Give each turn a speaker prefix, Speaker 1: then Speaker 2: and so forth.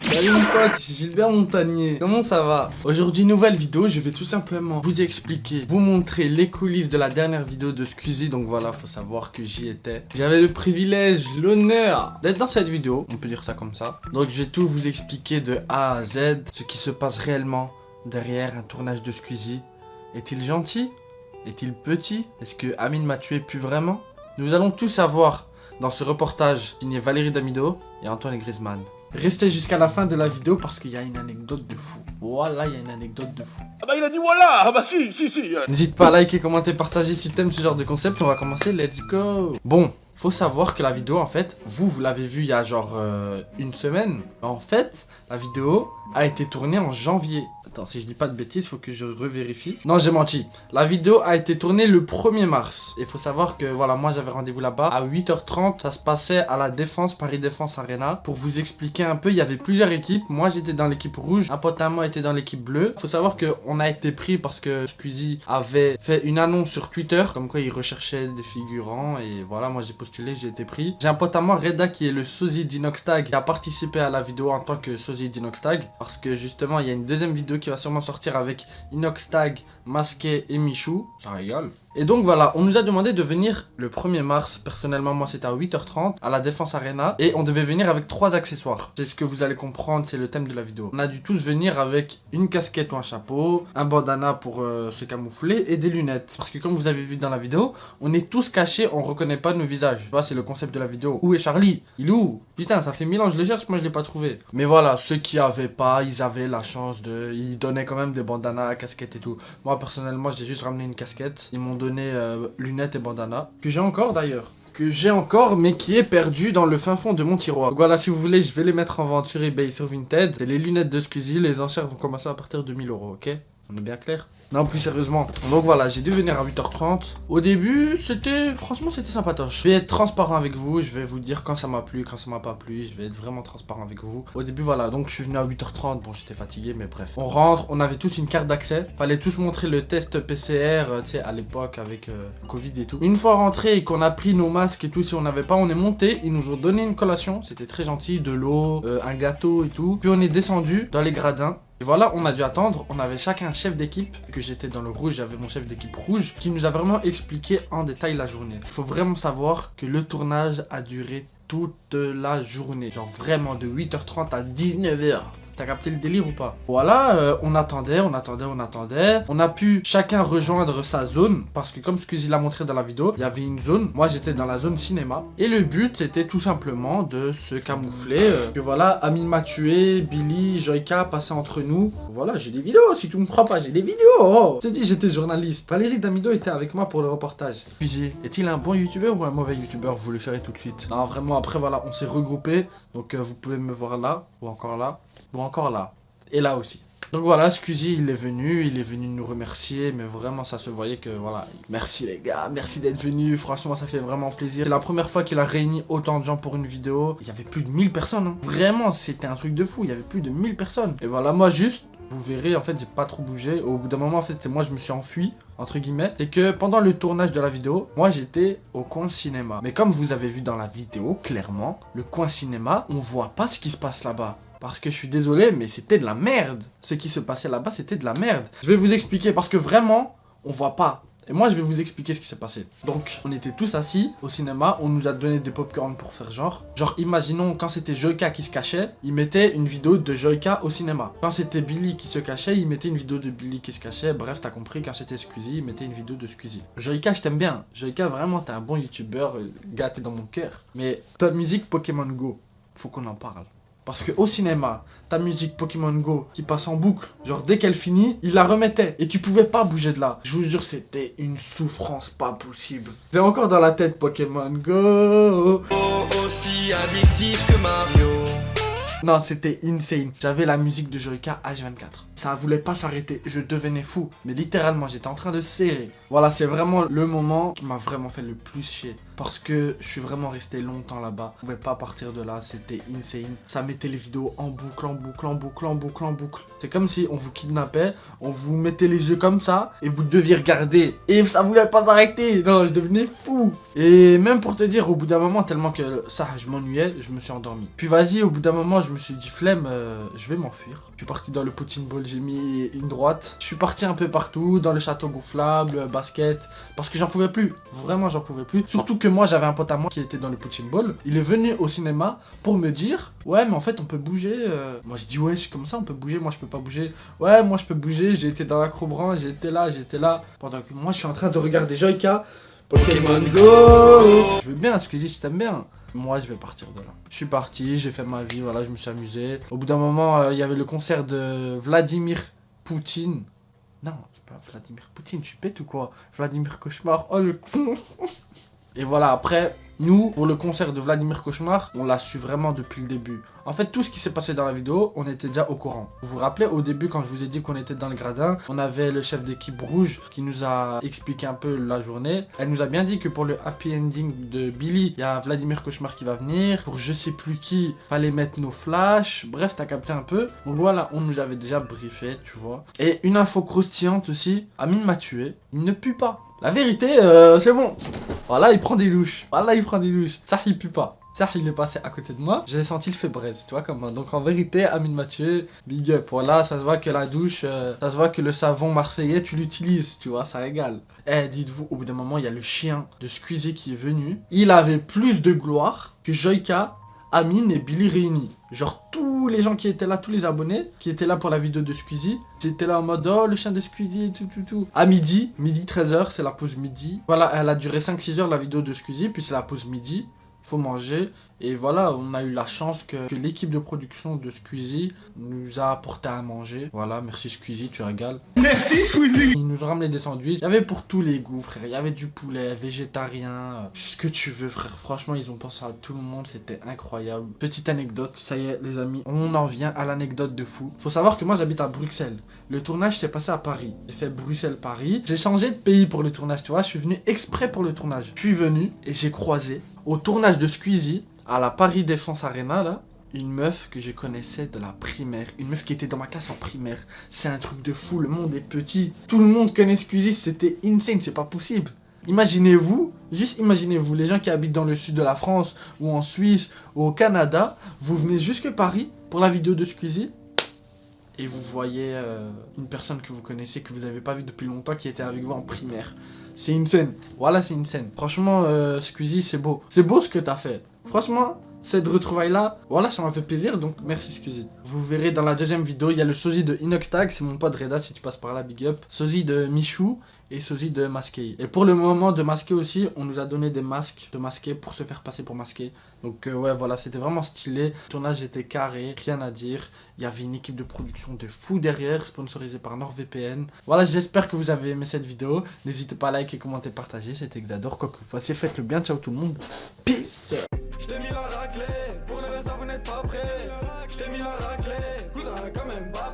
Speaker 1: Salut mon pote, ici Gilbert Montagnier. Comment ça va? Aujourd'hui, nouvelle vidéo, je vais tout simplement vous expliquer, vous montrer les coulisses de la dernière vidéo de Squeezie. Donc voilà, faut savoir que j'y étais. J'avais le privilège, l'honneur d'être dans cette vidéo, on peut dire ça comme ça. Donc je vais tout vous expliquer de A à Z, ce qui se passe réellement derrière un tournage de Squeezie. Est-il gentil? Est-il petit? Est-ce que Amine m'a tué plus vraiment? Nous allons tout savoir dans ce reportage signé Valérie Damido et Antoine Griezmann. Restez jusqu'à la fin de la vidéo parce qu'il y a une anecdote de fou. Voilà, il y a une anecdote de fou.
Speaker 2: Ah bah il a dit voilà. Ah bah si.
Speaker 1: N'hésite pas à liker, commenter, partager si t'aimes ce genre de concept. On va commencer, let's go. Bon, faut savoir que la vidéo, en fait, vous l'avez vue il y a genre une semaine. En fait, la vidéo a été tournée en janvier. Attends, si je dis pas de bêtises, faut que je revérifie. Non, j'ai menti. La vidéo a été tournée le 1er mars. Il faut savoir que, voilà, moi j'avais rendez-vous là-bas à 8h30. Ça se passait à la Défense, Paris Défense Arena. Pour vous expliquer un peu, il y avait plusieurs équipes. Moi, j'étais dans l'équipe rouge. Un pote à moi était dans l'équipe bleue. Il faut savoir qu'on a été pris parce que Squeezie avait fait une annonce sur Twitter. Comme quoi, il recherchait des figurants. Et voilà, moi j'ai postulé, j'ai été pris. J'ai un pote à moi, Reda, qui est le sosie d'Inoxtag, qui a participé à la vidéo en tant que sosie d'Inoxtag. Parce que justement, il y a une deuxième vidéo qui va sûrement sortir avec Inoxtag, Masqué et Michou. Ça régale. Et donc voilà, on nous a demandé de venir le 1er mars. Personnellement, moi c'était à 8h30 à la Défense Arena. Et on devait venir avec 3 accessoires. C'est ce que vous allez comprendre, c'est le thème de la vidéo. On a dû tous venir avec une casquette ou un chapeau, un bandana pour se camoufler et des lunettes. Parce que comme vous avez vu dans la vidéo, on est tous cachés, on reconnaît pas nos visages. Tu vois, c'est le concept de la vidéo. Où est Charlie? Il est où? Putain, ça fait 1000 ans, je le cherche, moi je l'ai pas trouvé. Mais voilà, ceux qui avaient pas, ils avaient la chance de... Ils donnaient quand même des bandanas, casquettes et tout. Moi personnellement, j'ai juste ramené une casquette. Ils m'ont donné lunettes et bandana. Que j'ai encore d'ailleurs. Que j'ai encore, mais qui est perdu dans le fin fond de mon tiroir. Donc voilà, si vous voulez, je vais les mettre en vente sur eBay, sur Vinted. C'est les lunettes de Squeezie. Les enchères vont commencer à partir de 1000 €, ok? On est bien clair? Non, plus sérieusement. Donc voilà, j'ai dû venir à 8h30. Au début, franchement, c'était sympatoche. Je vais être transparent avec vous. Je vais vous dire quand ça m'a plu, quand ça m'a pas plu. Je vais être vraiment transparent avec vous. Au début, voilà. Donc, je suis venu à 8h30. Bon, j'étais fatigué, mais bref. On rentre. On avait tous une carte d'accès. Fallait tous montrer le test PCR, tu sais, à l'époque avec Covid et tout. Une fois rentré et qu'on a pris nos masques et tout, si on n'avait pas, on est monté. Ils nous ont donné une collation. C'était très gentil. De l'eau, un gâteau et tout. Puis, on est descendu dans les gradins. Et voilà, on a dû attendre, on avait chacun un chef d'équipe, que j'étais dans le rouge, j'avais mon chef d'équipe rouge, qui nous a vraiment expliqué en détail la journée. Il faut vraiment savoir que le tournage a duré toute la journée, genre vraiment de 8h30 à 19h. T'as capté le délire ou pas? Voilà, on attendait. On a pu chacun rejoindre sa zone. Parce que comme Squeezie l'a montré dans la vidéo, il y avait une zone. Moi, j'étais dans la zone cinéma. Et le but, c'était tout simplement de se camoufler. Que voilà, Amine m'a tué, Billy, Joyka passaient entre nous. Voilà, j'ai des vidéos. Si tu me crois pas, j'ai des vidéos. Oh. Je t'ai dit, j'étais journaliste. Valérie Damido était avec moi pour le reportage. Squeezie, est-il un bon youtubeur ou un mauvais youtubeur? Vous le saurez tout de suite. Non, vraiment, après, voilà, on s'est regroupés. Donc, vous pouvez me voir là, ou encore là. Ou encore là, et là aussi. Donc voilà, Squeezie il est venu nous remercier, mais vraiment ça se voyait que voilà, merci les gars, merci d'être venus, franchement ça fait vraiment plaisir. C'est la première fois qu'il a réuni autant de gens pour une vidéo, il y avait plus de 1000 personnes, hein. Vraiment c'était un truc de fou, il y avait plus de 1000 personnes. Et voilà, moi juste, vous verrez en fait j'ai pas trop bougé, au bout d'un moment en fait moi je me suis enfui, entre guillemets, c'est que pendant le tournage de la vidéo, moi j'étais au coin cinéma. Mais comme vous avez vu dans la vidéo, clairement, le coin cinéma, on voit pas ce qui se passe là-bas. Parce que je suis désolé, mais c'était de la merde. Ce qui se passait là-bas, c'était de la merde. Je vais vous expliquer, parce que vraiment, on voit pas. Et moi, je vais vous expliquer ce qui s'est passé. Donc, on était tous assis au cinéma, on nous a donné des popcorn pour faire genre. Genre, imaginons, quand c'était Joyka qui se cachait, il mettait une vidéo de Joyka au cinéma. Quand c'était Billy qui se cachait, il mettait une vidéo de Billy qui se cachait. Bref, t'as compris, quand c'était Squeezie, il mettait une vidéo de Squeezie. Joyka, je t'aime bien. Joyka, vraiment, t'es un bon youtubeur, gars, t'es dans mon cœur. Mais ta musique Pokémon Go, faut qu'on en parle. Parce que au cinéma, ta musique Pokémon Go qui passe en boucle, genre dès qu'elle finit, il la remettait. Et tu pouvais pas bouger de là. Je vous jure, c'était une souffrance pas possible. J'ai encore dans la tête Pokémon Go.
Speaker 3: Aussi addictif que Mario.
Speaker 1: Non, c'était insane. J'avais la musique de Joyka H24. Ça voulait pas s'arrêter, je devenais fou. Mais littéralement, j'étais en train de serrer. Voilà, c'est vraiment le moment qui m'a vraiment fait le plus chier. Parce que je suis vraiment resté longtemps là-bas. Je pouvais pas partir de là, c'était insane. Ça mettait les vidéos en boucle, en boucle, en boucle, en boucle, en boucle. C'est comme si on vous kidnappait, on vous mettait les yeux comme ça et vous deviez regarder. Et ça voulait pas s'arrêter. Non, je devenais fou. Et même pour te dire, au bout d'un moment, tellement que ça, je m'ennuyais, je me suis endormi. Puis vas-y, au bout d'un moment, je me suis dit flemme, je vais m'enfuir. Je suis parti dans le Poutine Ball, j'ai mis une droite. Je suis parti un peu partout, dans le château gonflable, basket, parce que j'en pouvais plus. Vraiment, j'en pouvais plus. Surtout que moi, j'avais un pote à moi qui était dans le Poutine Ball. Il est venu au cinéma pour me dire, ouais, mais en fait, on peut bouger. Moi, je dis, ouais, comme ça, on peut bouger. Moi, je peux pas bouger. Ouais, moi, je peux bouger. J'ai été dans l'acrobranche, j'étais là. Pendant que moi, je suis en train de regarder Joyka. Pokémon Go. Je veux bien, Squeezie, je t'aime bien. Moi, je vais partir de là. Je suis parti, j'ai fait ma vie, voilà, je me suis amusé. Au bout d'un moment, il y avait le concert de Vladimir Poutine. Non, pas Vladimir Poutine, tu pètes ou quoi? Vladimir Cauchemar, oh le con. Et voilà, après, nous, pour le concert de Vladimir Cauchemar, on l'a su vraiment depuis le début. En fait, tout ce qui s'est passé dans la vidéo, on était déjà au courant. Vous vous rappelez, au début, quand je vous ai dit qu'on était dans le gradin, on avait le chef d'équipe rouge qui nous a expliqué un peu la journée. Elle nous a bien dit que pour le happy ending de Billy, il y a Vladimir Cauchemar qui va venir. Pour je sais plus qui, fallait mettre nos flashs. Bref, t'as capté un peu. Donc voilà, on nous avait déjà briefé, tu vois. Et une info croustillante aussi, Amine m'a tué. Il ne pue pas. La vérité, c'est bon. Voilà, il prend des douches. Ça, il pue pas. Ça, il est passé à côté de moi. J'ai senti le fait braise, tu vois, comme. Donc en vérité, Amine m'a tué. Big up. Voilà, ça se voit que la douche, ça se voit que le savon marseillais, tu l'utilises, tu vois, ça régale. Eh, dites-vous, au bout d'un moment, il y a le chien de Squeezie qui est venu. Il avait plus de gloire que Joyka, Amine et Billy réunis. Genre tous les gens qui étaient là, tous les abonnés qui étaient là pour la vidéo de Squeezie, c'était là en mode oh le chien de Squeezie et tout. À midi 13h, c'est la pause midi. Voilà, elle a duré 5-6 heures la vidéo de Squeezie, puis c'est la pause midi. Faut manger. Et voilà, on a eu la chance que l'équipe de production de Squeezie nous a apporté à manger. Voilà, merci Squeezie, tu régales. Merci Squeezie. Ils nous ont ramené des sandwichs. Il y avait pour tous les goûts, frère. Il y avait du poulet, végétarien, ce que tu veux, frère. Franchement, ils ont pensé à tout le monde. C'était incroyable. Petite anecdote, ça y est, les amis. On en vient à l'anecdote de fou. Faut savoir que moi, j'habite à Bruxelles. Le tournage s'est passé à Paris. J'ai fait Bruxelles-Paris. J'ai changé de pays pour le tournage, tu vois. Je suis venu exprès pour le tournage. Je suis venu et j'ai croisé au tournage de Squeezie, à la Paris Défense Arena, là, une meuf que je connaissais de la primaire. Une meuf qui était dans ma classe en primaire. C'est un truc de fou, le monde est petit. Tout le monde connaît Squeezie, c'était insane, c'est pas possible. Imaginez-vous, juste imaginez-vous, les gens qui habitent dans le sud de la France, ou en Suisse, ou au Canada, vous venez jusque Paris pour la vidéo de Squeezie, et vous voyez une personne que vous connaissez, que vous n'avez pas vue depuis longtemps, qui était avec vous en primaire. C'est une scène. Voilà, c'est une scène. Franchement, Squeezie, c'est beau. C'est beau ce que t'as fait. Franchement, cette retrouvaille-là, voilà, ça m'a fait plaisir. Donc, merci Squeezie. Vous verrez dans la deuxième vidéo, il y a le sosie de Inoxtag. C'est mon pote Reda, si tu passes par là, big up. Sosie de Michou et sosie de Masqué. Et pour le moment de Masqué aussi, on nous a donné des masques de Masqué pour se faire passer pour Masqué. Donc, ouais, voilà, c'était vraiment stylé. Le tournage était carré, rien à dire. Il y avait une équipe de production de fou derrière, sponsorisée par NordVPN. Voilà, j'espère que vous avez aimé cette vidéo. N'hésitez pas à liker, commenter, partager. C'était Xador. Quoi que vous fassiez, faites le bien. Ciao tout le monde. Peace.
Speaker 2: J't'ai mis la raclée, pour le reste là vous n'êtes pas prêts. J't'ai mis la raclée, coudra quand même pas.